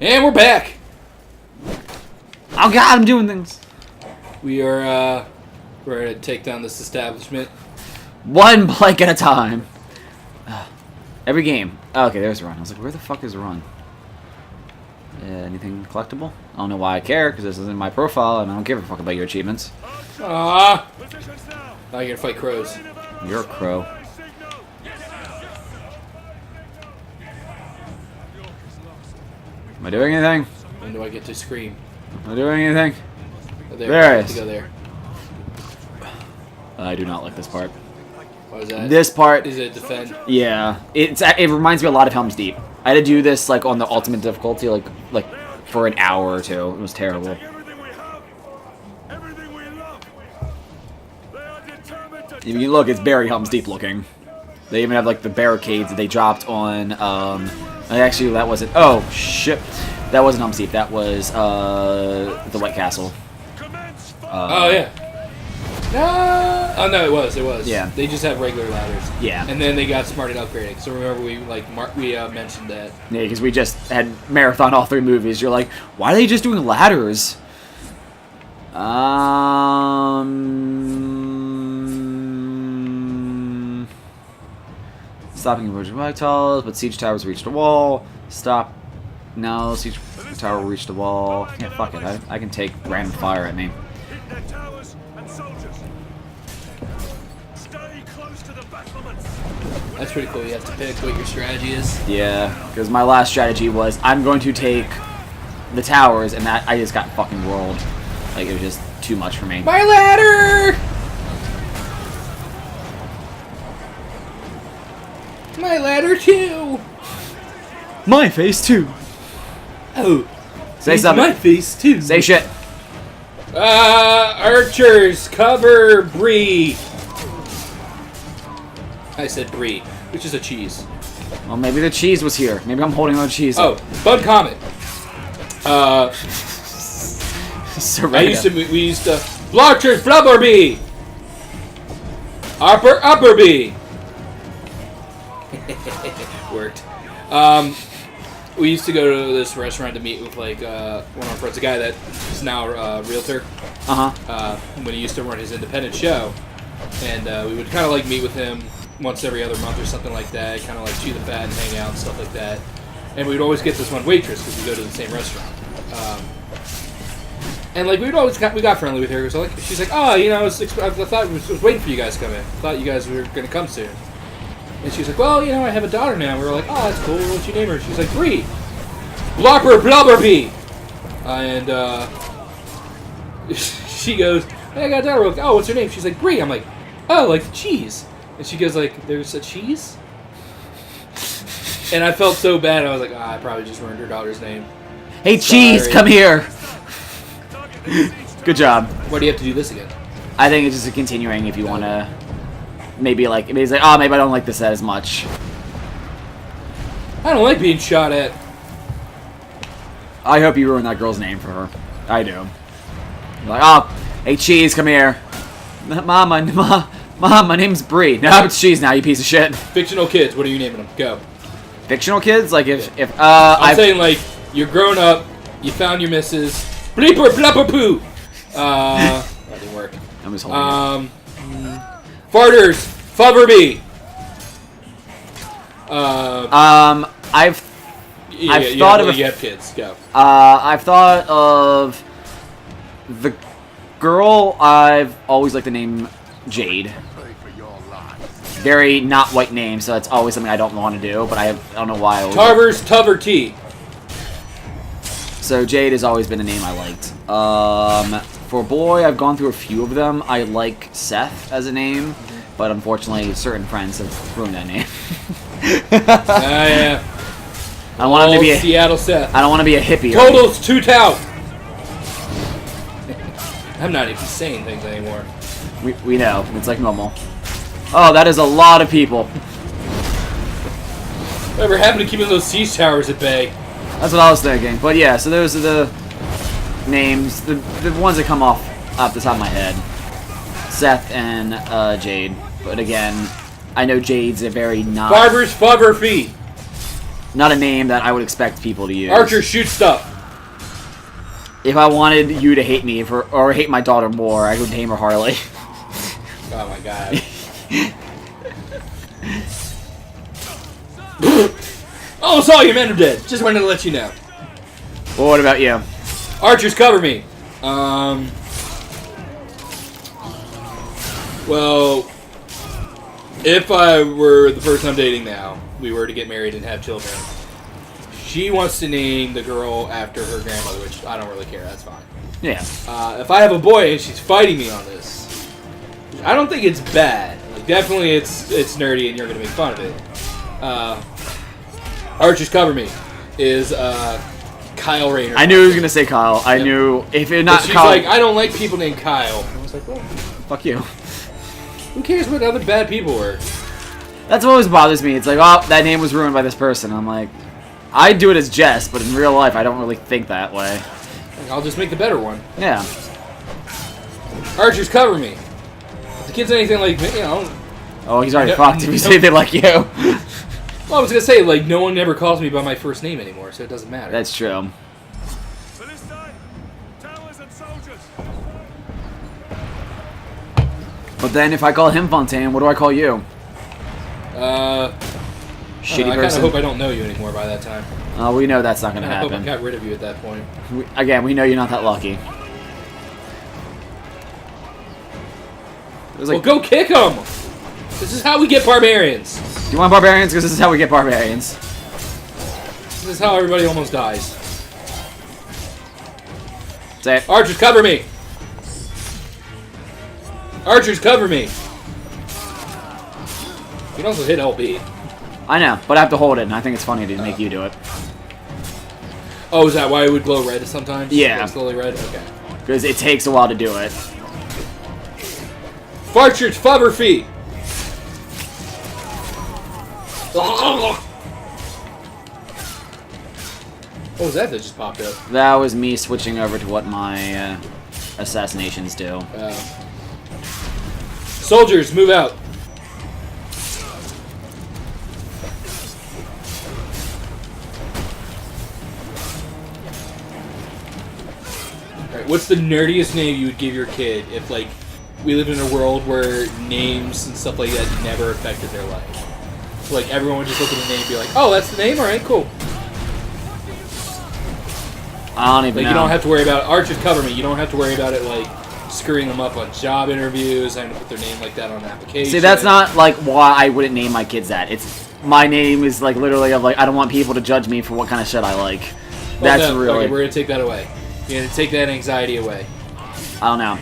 And we're back. Oh god, I'm doing things. We're gonna take down this establishment. One blank at a time. Every game. Oh, okay, there's a run. I was like, where the fuck is a run? Anything collectible? I don't know why I care, because this isn't my profile, and I don't give a fuck about your achievements. Ah! Now you're gonna fight crows. You're a crow. Am I doing anything? When do I get to scream? Am I doing anything? Oh, There it is. Go there. I do not like this part. What is that? This part... Is it defend? Yeah. It reminds me a lot of Helm's Deep. I had to do this like on the ultimate difficulty like for an hour or two. It was terrible. If you look, it's very Helm's Deep looking. They even have like the barricades that they dropped on. Actually, that wasn't. Oh shit, that wasn't Helm's Deep. That was the White Castle. Oh yeah. No. Oh no, it was. Yeah. They just have regular ladders. Yeah. And then they got smart at upgrading. So remember we mentioned that. Yeah, because we just had marathon all 3 movies. You're like, why are they just doing ladders? Stopping emerging projectiles, but siege towers reached a wall. Stop. No, siege tower will reach the wall. Yeah, fuck it. I can take random fire at me. That's pretty cool. You have to pick what your strategy is. Yeah, because my last strategy was I'm going to take the towers, and that I just got fucking rolled. Like, it was just too much for me. My ladder! My ladder too! My face too! Oh. Say something. My face too. Say shit. Archers, cover Brie. I said Brie, which is a cheese. Well, maybe the cheese was here. Maybe I'm holding on to cheese. Oh, Bud Comet. We used to Blotchers, Blubberbee. Upper B. Worked. We used to go to this restaurant to meet with like one of our friends, a guy that is now a realtor. When he used to run his independent show, and we would kind of like meet with him once every other month or something like that, kind of like chew the fat and hang out and stuff like that. And we'd always get this one waitress because we go to the same restaurant. And like we got friendly with her. So like she's like, oh, you know, I thought I was waiting for you guys to come in. I thought you guys were gonna come soon. And she's like, well, you know, I have a daughter now. We were like, oh, that's cool. What'd you name her? She's like, Brie. Blopper Blubberbee. And she goes, hey, I got a daughter. We're like, oh, what's her name? She's like, Brie. I'm like, oh, like the cheese. And she goes like, there's a cheese? And I felt so bad. I was like, I probably just ruined her daughter's name. Hey, Sorry. cheese, come here. Good job. Why do you have to do this again? I think it's just a continuing if you want to maybe like, maybe it's like, oh, maybe I don't like this as much. I don't like being shot at. I hope you ruined that girl's name for her. I do. Like, oh, hey, cheese, come here. Mom, my name's Brie. No, it's cheese now, you piece of shit. Fictional kids, what are you naming them? Go. Fictional kids? Like, if I'm saying, like, you're grown up, you found your missus, bleeper, blubber, poo. That didn't work. I'm just holding it. Farters, Fubberbee. I've thought of you have kids. Go. I've thought of the girl. I've always liked the name Jade. Very not white name, so that's always something I don't want to do. But I don't know why. Tarver's Tuver T. So Jade has always been a name I liked. For boy, I've gone through a few of them. I like Seth as a name, but unfortunately, certain friends have ruined that name. Yeah. I want him to be a Seattle Seth. I don't want to be a hippie. Totals toot out. I'm not even saying things anymore. We know. It's like normal. Oh, that is a lot of people. Whatever happened to keeping those siege towers at bay? That's what I was thinking. But yeah, so those are the names, the ones that come off the top of my head. Seth and Jade. But again, I know Jade's a very not... Barber's Fubber Fee. Not a name that I would expect people to use. Archer, shoot stuff. If I wanted you to hate me or hate my daughter more, I would name her Harley. Oh my god. Almost all your men are dead. Just wanted to let you know. Well, what about you? Archers, cover me. Well, if I were the person I'm dating now, we were to get married and have children, she wants to name the girl after her grandmother, which I don't really care. That's fine. Yeah. If I have a boy and she's fighting me on this, I don't think it's bad. Like, definitely it's nerdy and you're going to make fun of it. Archers, cover me is Kyle Rayner. I knew he was going to say Kyle. I knew if it's not she's Kyle. like, I don't like people named Kyle. I was like, well, fuck you. Who cares what other bad people were? That's what always bothers me. It's like, oh, that name was ruined by this person. I'm like, I do it as jest, but in real life, I don't really think that way. I'll just make the better one. Yeah. Archers, cover me. If the kid's anything like me, you know. Oh, he's already fucked if he's anything like you. Well, I was gonna say, like, no one ever calls me by my first name anymore, so it doesn't matter. That's true. For this time, towers and soldiers. But then if I call him Fontaine, what do I call you? I Shitty kind of person. hope I don't know you anymore by that time. We know that's not going to I hope I happen. got rid of you at that point. We know you're not that lucky. It was Well, like, go kick them! This is how we get barbarians. do you want barbarians? Because this is how we get barbarians. This is how everybody almost dies. Say it. Archers, cover me! Archers, cover me! You can also hit LB. I know, but I have to hold it, and I think it's funny to make you do it. Oh, is that why it would glow red sometimes? Yeah. Glow slowly red? Okay. Because it takes a while to do it. Farchers, fubber feet! What was that just popped up? That was me switching over to what my assassinations do. Soldiers, move out. Alright, what's the nerdiest name you would give your kid if, like, we lived in a world where names and stuff like that never affected their life? So, like, everyone would just look at a name and be like, oh, that's the name? Alright, cool. I don't even Like, know. you don't have to worry about Archers, cover me. You don't have to worry about it, like, screwing them up on job interviews, having to put their name like that on an application. See, that's not, like, why I wouldn't name my kids that. It's, my name is, like, literally of, like, I don't want people to judge me for what kind of shit I like. That's no, really... Okay, we're gonna take that away. You're gonna take that anxiety away. I don't know.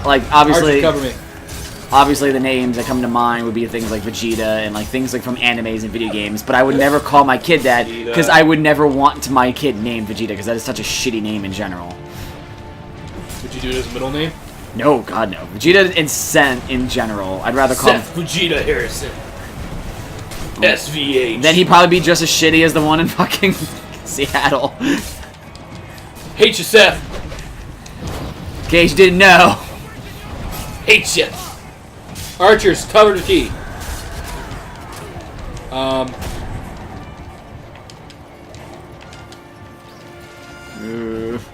Like, obviously... Archers, cover me. Obviously, the names that come to mind would be things like Vegeta and like things like from animes and video games. But I would never call my kid that because I would never want my kid named Vegeta because that is such a shitty name in general. Would you do it as a middle name? No, God no. Vegeta and Sen in general. I'd rather call Seth Vegeta Harrison. SVH. Then he'd probably be just as shitty as the one in fucking Seattle. Hate you, Seth. In case you didn't know. Hate you. Archers, cover the key.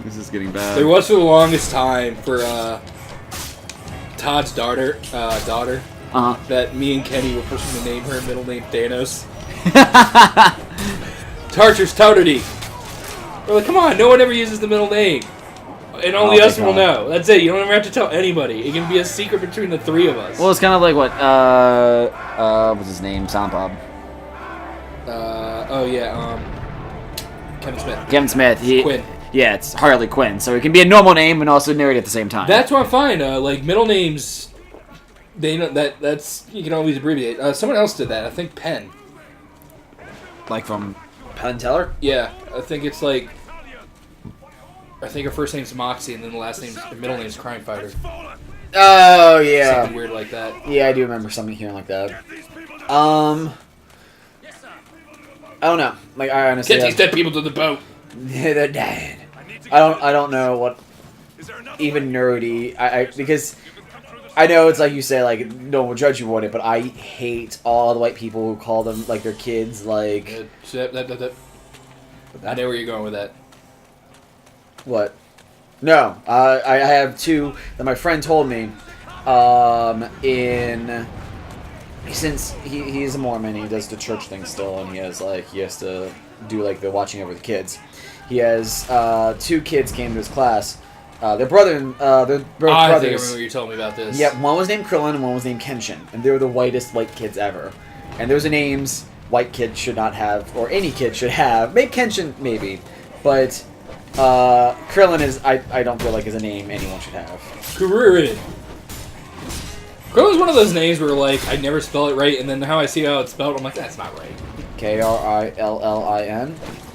This is getting bad. There was for the longest time for Todd's daughter, that me and Kenny were pushing to name her middle name Thanos. Archers, Todity. We're like, come on, no one ever uses the middle name. And only us will know. That's it. You don't ever have to tell anybody. It can be a secret between the three of us. Well, it's kind of like what, what's his name? Sound Bob. Kevin Smith. Kevin Smith. Quinn. Yeah, it's Harley Quinn. So it can be a normal name and also nerdy at the same time. That's what I'm fine. Like, middle names, they know that's, you can always abbreviate. Someone else did that. I think Penn. Like from Penn Teller? Yeah. I think it's like, I think her first name's Moxie, and then the middle name's Crime Fighter. Oh, yeah. Something weird like that. Yeah, I do remember something hearing like that. I don't know. Like, I honestly... Get these dead people to the boat. Yeah, they're dead. I don't know what even nerdy... because I know it's like you say, like, no one will judge you on it, but I hate all the white people who call them, like, their kids, like... I know where you're going with that. What? No, I have two that my friend told me, since he's a Mormon, he does the church thing still, and he has to do, like, the watching over the kids. He has, 2 kids came to his class. They're brothers. I think I remember you told me about this. Yeah, one was named Krillin and one was named Kenshin, and they were the whitest white kids ever. And those are names white kids should not have, or any kid should have. Maybe Kenshin, maybe, but Krillin is I don't feel like is a name anyone should have. Krillin. Krillin's one of those names where like I never spell it right, and then how I see how it's spelled, I'm like that's not right. Krillin.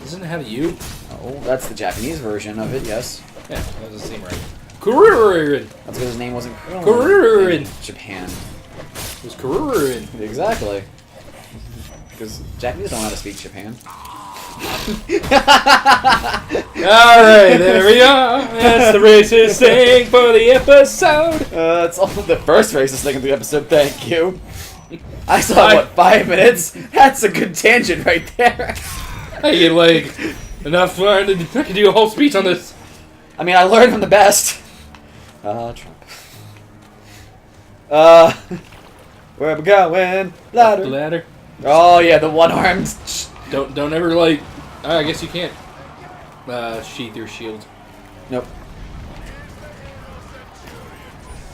Doesn't it have a U? Oh, that's the Japanese version of it. Yes. Yeah, that doesn't seem right. Krillin. That's because his name wasn't Krillin. Krillin. In Japan. It was Krillin. Exactly. Because Japanese don't know how to speak Japan. Alright, there we are. That's the racist thing for the episode. That's all the first racist thing of the episode, thank you. I saw, what, 5 minutes? That's a good tangent right there. I get, like, enough fun. I can do a whole speech on this. I mean, I learned from the best. Trump. Where we going? Ladder. The ladder. Oh, yeah, the one-armed... Don't ever, like... I guess you can't sheath your shield. Nope.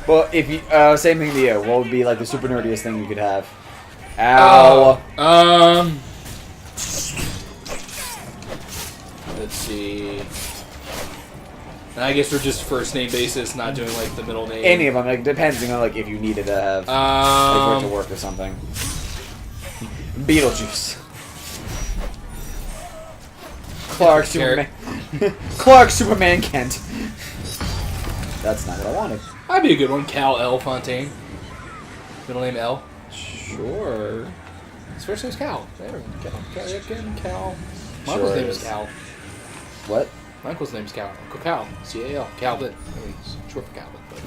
Well, if you... same thing to you. What would be, like, the super nerdiest thing you could have? Ow. Let's see... I guess we're just first name basis, not doing, like, the middle name. Any of them. Like, depending on, like, if you needed to have... like, for it to work or something. Beetlejuice. Clark Superman. Clark Superman Kent. That's not what I wanted. That'd be a good one. Cal L. Fontaine. Middle name L. Sure. His first name's Cal. There. Cal. Michael's name is Cal. What? Michael's name's Cal. Uncle Cal. C-A-L. Calvin. He's short for Calvin. But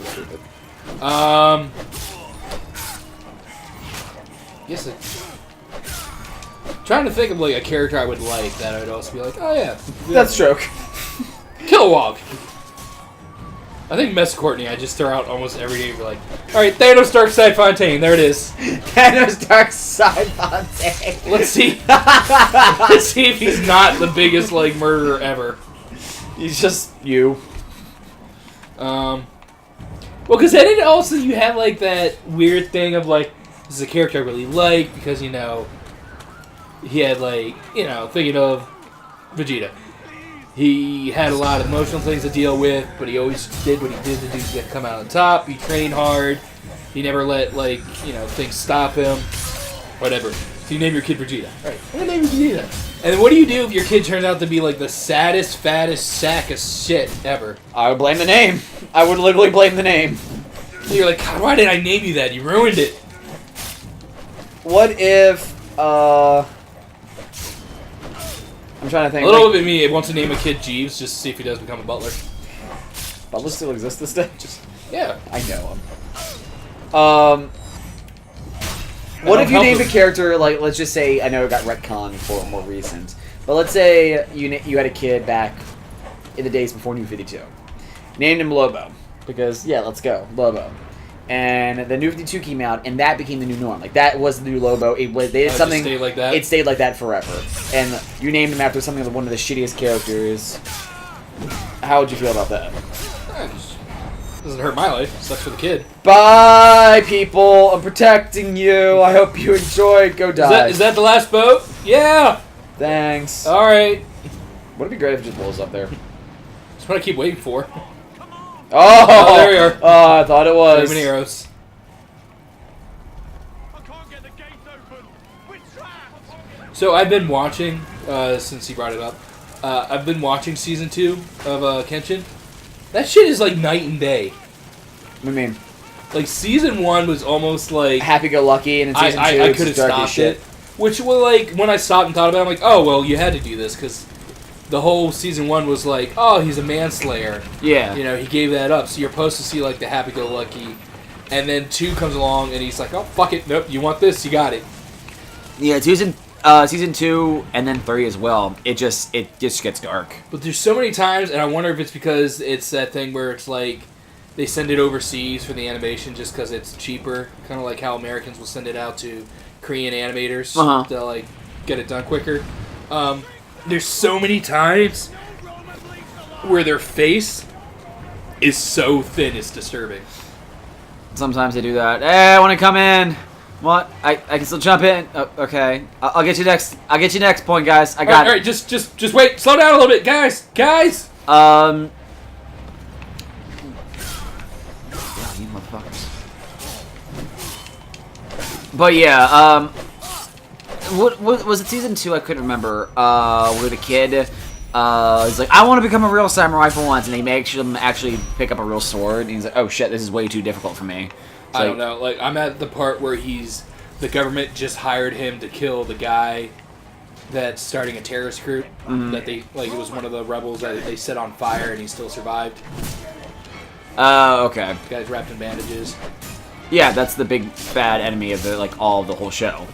yes. Trying to think of like a character I would like that I would also be like, oh yeah. That's joke. Kilowog. I think Mess Courtney I just throw out almost every day. We're like, alright, Thanos Darkseid Fontaine, there it is. Thanos Darkseid Fontaine. Let's see. Let's see if he's not the biggest like murderer ever. He's just you. Well, because then it also you have like that weird thing of like this is a character I really like because you know he had like thinking of Vegeta. He had a lot of emotional things to deal with, but he always did what he did to do to come out on top. He trained hard. He never let like things stop him. Whatever. So you name your kid Vegeta. All right, I'm gonna name you Vegeta. And then what do you do if your kid turns out to be like the saddest, fattest sack of shit ever? I would blame the name. I would literally blame the name. So you're like, God, why did I name you that? You ruined it. What if, I'm trying to think. A little bit me wants to name a kid Jeeves just to see if he does become a butler. Butler still exists this day? Yeah. I know him. What if you named a character, like, let's just say, I know it got retconned for more recent, but let's say you had a kid back in the days before New 52. Named him Lobo, because, yeah, let's go, Lobo. And the New 52 came out, and that became the new norm. Like, that was the new Lobo. They did something... It stayed like that? It stayed like that forever. And you named him after something of one of the shittiest characters. How would you feel about that? Doesn't hurt my life. Sucks for the kid. Bye, people. I'm protecting you. I hope you enjoy. Go die. Is that the last boat? Yeah. Thanks. All right. Would it be great if it just blows up there? That's what I keep waiting for. Oh, there you are. Oh, I thought it was. Many arrows. I can't get the gate open. We're trapped. So I've been watching, since you brought it up, I've been watching season 2 of Kenshin. That shit is like night and day. What do you mean? Like season 1 was almost like happy-go-lucky, and in season 2 I could have stopped it. Which was like when I stopped and thought about it, I'm like, oh well, you had to do this because the whole season 1 was like, oh, he's a manslayer. Yeah. He gave that up. So you're supposed to see like the happy-go-lucky And then 2 comes along, and he's like, "Oh fuck it, nope, you want this, you got it." Yeah, season 2 and then 3 as well. It just gets dark. But there's so many times, and I wonder if it's because it's that thing where it's like they send it overseas for the animation just because it's cheaper, kind of like how Americans will send it out to Korean animators to like get it done quicker. There's so many times where their face is so thin, it's disturbing. Sometimes they do that. Hey, I want to come in. What? I can still jump in. Oh, okay. I'll get you next. I'll get you next point, guys. I got it. All right, just wait. Slow down a little bit, guys. Guys. Yeah, you motherfuckers. But yeah, what was it? Season 2? I couldn't remember. Where the kid is like, I want to become a real samurai for once, and he makes him actually pick up a real sword. And he's like, oh shit, this is way too difficult for me. I don't know. Like, I'm at the part where the government just hired him to kill the guy that's starting a terrorist group. That it was one of the rebels that they set on fire, and he still survived. Okay. The guy's wrapped in bandages. Yeah, that's the big bad enemy of the whole show.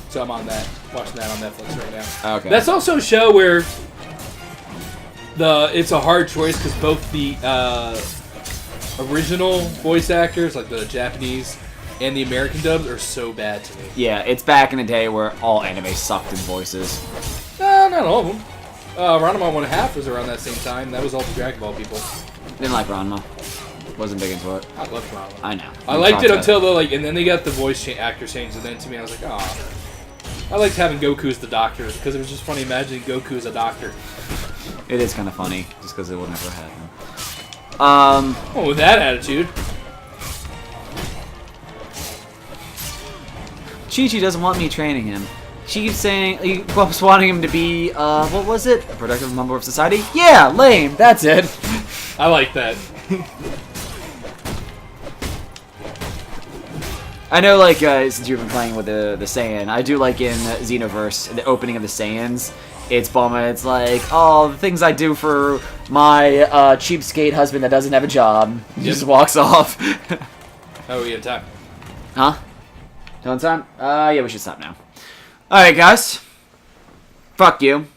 So I'm on that, watching that on Netflix right now. Okay. That's also a show where it's a hard choice because both the original voice actors, like the Japanese and the American dubs, are so bad to me. Yeah, it's back in the day where all anime sucked in voices. Not all of them. Ranma 1/2 was around that same time. That was all the Dragon Ball people. Didn't like Ranma. Wasn't big into it. I loved Ranma. I know. I liked it until and then they got the voice actor changed, and then to me I was like, oh. I liked having Goku as the doctor because it was just funny imagining Goku as a doctor. It is kind of funny, just because it would never happen. Well, with that attitude. Chi-Chi doesn't want me training him. She keeps saying, he keeps wanting him to be, what was it? A productive member of society? Yeah, lame, that's it. I like that. I know, like, since you've been playing with the Saiyan, I do like in Xenoverse, the opening of the Saiyans, it's Bulma, it's like, oh, the things I do for my cheapskate husband that doesn't have a job. He just walks off. Oh, we have time. Huh? Done time? Yeah, we should stop now. Alright, guys. Fuck you.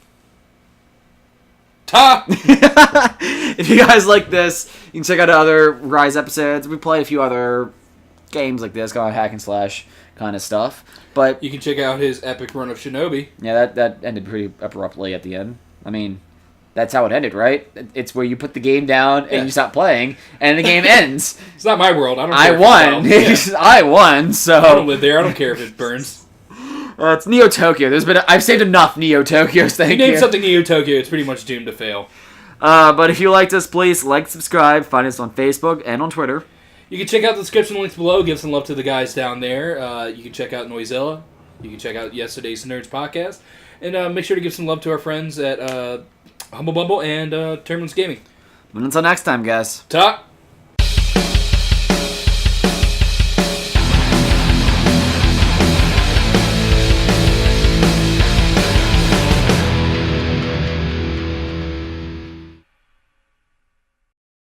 Ta! If you guys like this, you can check out other Ryse episodes. We play a few other games like this, kind of hack and slash kind of stuff. But you can check out his epic run of Shinobi. Yeah, that ended pretty abruptly at the end. I mean, that's how it ended, right? It's where you put the game down and you stop playing, and the game ends. It's not my world. I don't care. I won. I won. So I don't live there. I don't care if it burns. It's Neo Tokyo. I've saved enough Neo Tokyos. Thank you. If you name something Neo Tokyo, it's pretty much doomed to fail. But if you liked us, please like, subscribe, find us on Facebook and on Twitter. You can check out the description links below. Give some love to the guys down there. You can check out Noisella. You can check out Yesterday's Nerds podcast. And make sure to give some love to our friends at Humble Bumble and Turbulance Gaming. But until next time, guys. Ta!